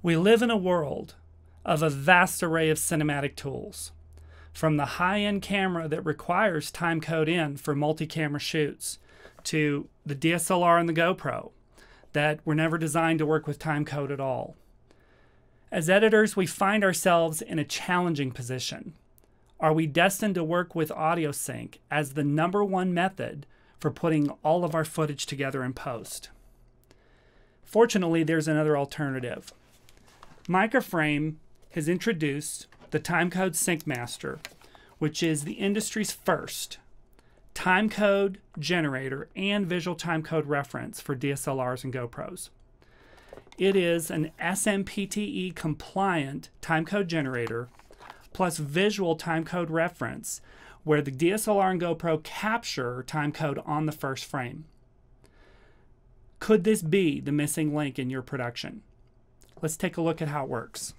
We live in a world of a vast array of cinematic tools, from the high-end camera that requires timecode in for multi-camera shoots to the DSLR and the GoPro that were never designed to work with timecode at all. As editors, we find ourselves in a challenging position. Are we destined to work with audio sync as the #1 method for putting all of our footage together in post? Fortunately, there's another alternative. Microframe has introduced the Timecode Sync Master, which is the industry's first timecode generator and visual timecode reference for DSLRs and GoPros. It is an SMPTE compliant timecode generator plus visual timecode reference where the DSLR and GoPro capture timecode on the first frame. Could this be the missing link in your production? Let's take a look at how it works.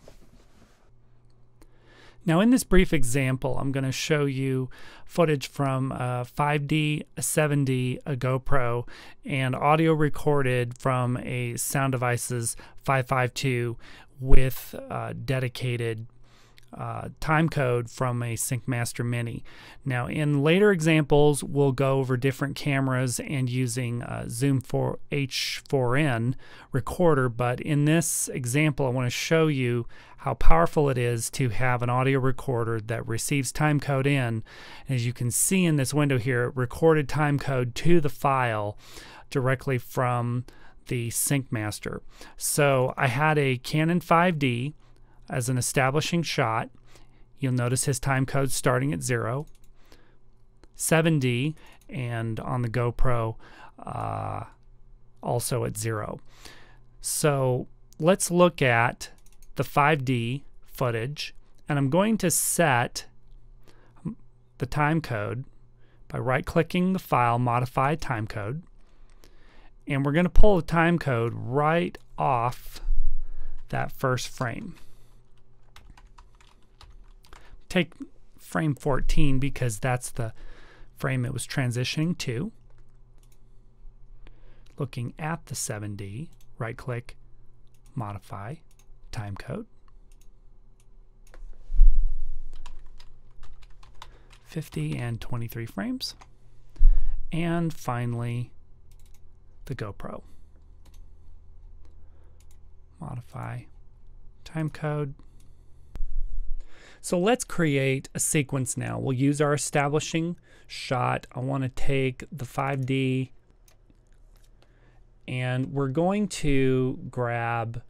Now in this brief example, I'm going to show you footage from a 5D, a 7D, a GoPro, and audio recorded from a Sound Devices 552 with dedicated timecode from a Sync Master Mini. Now in later examples, we'll go over different cameras and using Zoom H4n recorder, but in this example I want to show you how powerful it is to have an audio recorder that receives timecode in. As you can see in this window here, it recorded timecode to the file directly from the Sync Master. So I had a Canon 5D as an establishing shot. You'll notice his timecode starting at 0, 7D, and on the GoPro also at 0. So let's look at the 5D footage, and I'm going to set the timecode by right-clicking the file, Modify Timecode, and we're going to pull the timecode right off that first frame. Take frame 14 because that's the frame it was transitioning to. Looking at the 7D, right-click, Modify Timecode. 50 and 23 frames. And finally, the GoPro. Modify Timecode. So let's create a sequence now. We'll use our establishing shot. I want to take the 5D and we're going to grab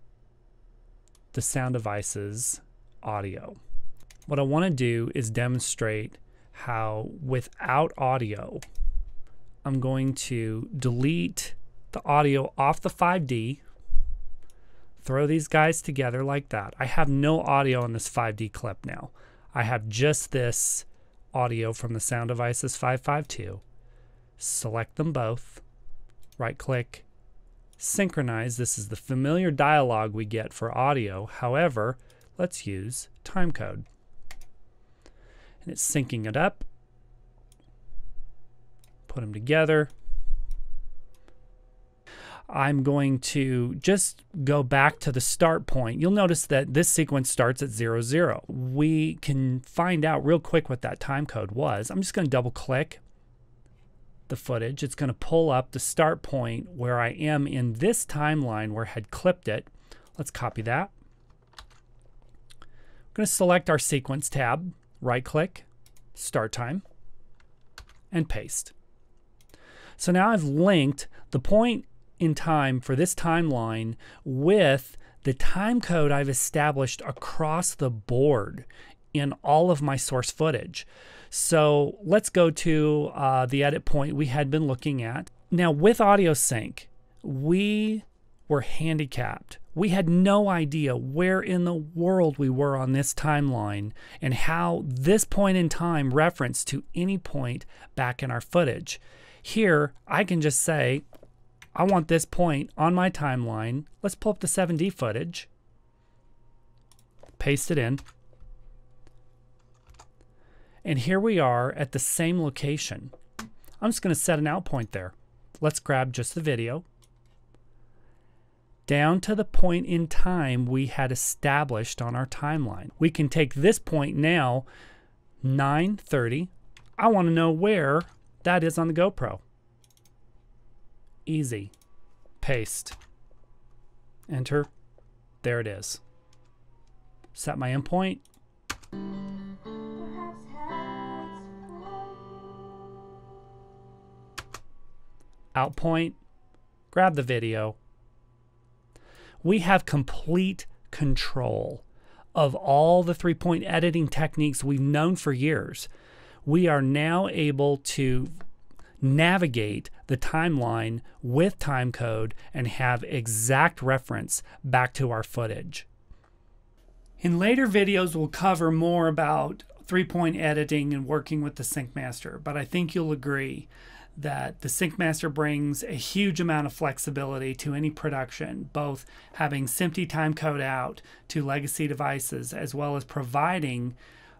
the Sound Devices audio. What I want to do is demonstrate how without audio, I'm going to delete the audio off the 5D, throw these guys together like that. I have no audio in this 5D clip now. I have just this audio from the Sound Devices 552. Select them both, right-click, synchronize. This is the familiar dialog we get for audio. However, let's use timecode. And it's syncing it up. Put them together. I'm going to just go back to the start point. You'll notice that this sequence starts at 0, 0. We can find out real quick what that timecode was. I'm just going to double click the footage. It's going to pull up the start point where I am in this timeline where I had clipped it. Let's copy that. I'm going to select our sequence tab, right click, start time, and paste. So now I've linked the point in time for this timeline with the time code I've established across the board in all of my source footage. So let's go to the edit point we had been looking at. Now with audio sync, we were handicapped. We had no idea where in the world we were on this timeline and how this point in time referenced to any point back in our footage. Here, I can just say, I want this point on my timeline. Let's pull up the 7D footage, paste it in, and here we are at the same location. I'm just going to set an out point there. Let's grab just the video, down to the point in time we had established on our timeline. We can take this point now, 9:30. I want to know where that is on the GoPro. Easy. Paste. Enter. There it is. Set my endpoint. Out point. Grab the video. We have complete control of all the 3-point editing techniques we've known for years. We are now able to navigate the timeline with timecode and have exact reference back to our footage. In later videos, we'll cover more about 3-point editing and working with the Sync Master, but I think you'll agree that the Sync Master brings a huge amount of flexibility to any production, both having SMPTE timecode out to legacy devices, as well as providing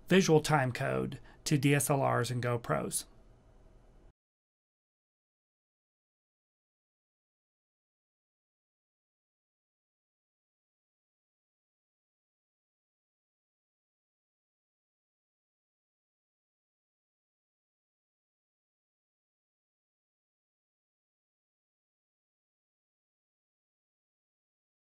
visual timecode to DSLRs and GoPros.